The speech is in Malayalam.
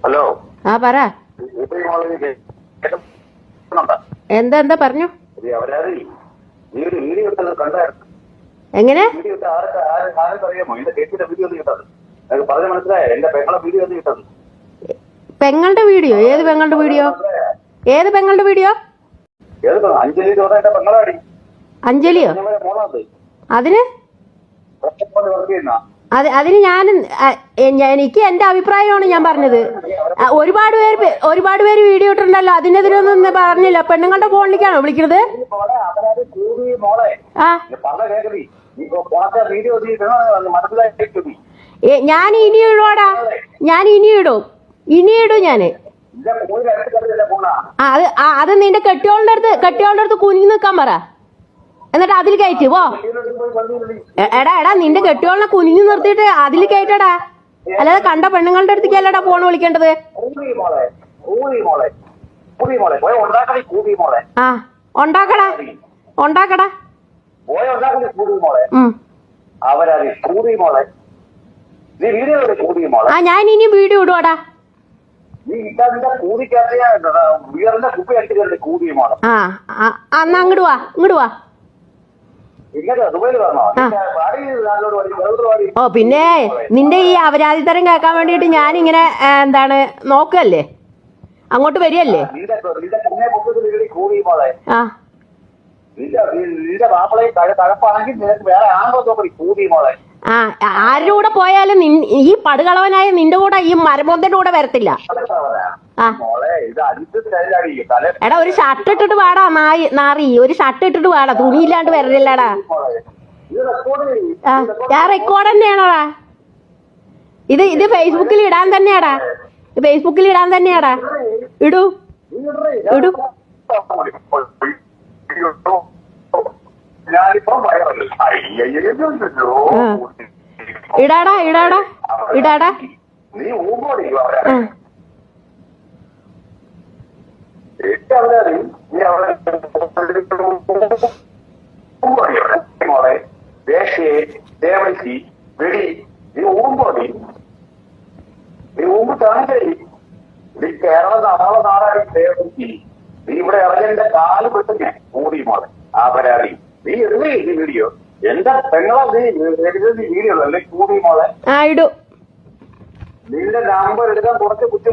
ഹലോ. ആ പറ. എന്താ പറഞ്ഞു? എങ്ങനെ? പെങ്ങളുടെ വീഡിയോ? ഏത് പെങ്ങളുടെ വീഡിയോ? ഏത് പെങ്ങളുടെ വീഡിയോ? അഞ്ജലിയോ? അതിന് അതിന് എനിക്ക് എന്റെ അഭിപ്രായമാണ് ഞാൻ പറഞ്ഞത്. ഒരുപാട് പേര് വീഡിയോ ഇട്ടിട്ടുണ്ടല്ലോ, അതിനെതിരൊന്നും പറഞ്ഞില്ല. പെണ്ണുങ്ങളുടെ ഫോണിലേക്കാണോ വിളിക്കുന്നത്? ആ, ഞാൻ ഇനി ഇടൂടാ, ഇനിയിടും ഞാന്. അത് നിന്റെ കെട്ടിയോളുടെ അടുത്ത് കുനിഞ്ഞു നിൽക്കാൻ പറ, എന്നിട്ട് അതിൽ കയറ്റി പോ. എടാ നിന്റെ കെട്ടിയോളിനെ കുനിഞ്ഞു നിർത്തിയിട്ട് അതിൽ കയറ്റടാ, അല്ലാതെ കണ്ട പെണ്ണുങ്ങളുടെ അടുത്തേക്കല്ലടാ ഫോൺ വിളിക്കേണ്ടത്. ആ, ഉണ്ടാക്കടാ. ആ, ഞാൻ ഇനി വീഡിയോ ഇടുവാടാ. ആ, എന്നാ ഇങ്ങോട്ട് വാ. ഓ, പിന്നെ നിന്റെ ഈ അപരാധിത്തരം കേൾക്കാൻ വേണ്ടിട്ട് ഞാനിങ്ങനെ നോക്കല്ലേ, അങ്ങോട്ട് വരികയല്ലേ. ആ, ആരുടെ കൂടെ പോയാലും ഈ പടുകളവനായ നിന്റെ കൂടെ ഈ മരമൊന്തന്റെ കൂടെ വരത്തില്ല. ആ, എടാ ഒരു ഷർട്ട് ഇട്ടിട്ട് വാടാ നാറി, ഒരു ഷർട്ട് ഇട്ടിട്ട് വാടാ, തുണിയില്ലാണ്ട് വരലില്ലടാ. ഞാൻ റെക്കോർഡ് തന്നെയാണോടാ ഇത് ഫേസ്ബുക്കിൽ ഇടാൻ തന്നെയാടാ, ഇടൂ. ഇടാടാ. കേരള നാളെ നാടാടി ദേവൻസി, നീ ഇവിടെ ഇറങ്ങേണ്ട കാല് പെട്ട് ഞാൻ കൂടി മോളെ. ആ പരാതി നീ ഇടുന്നേ ഈ വീഡിയോ. എന്റെ പെങ്ങളെ നീ വീഡിയോ അല്ലേ കൂടി മോളെ. ഇടൂ. നിന്റെ നമ്പർ എടുക്കാൻ കുറച്ച് ബുദ്ധിമുട്ട്.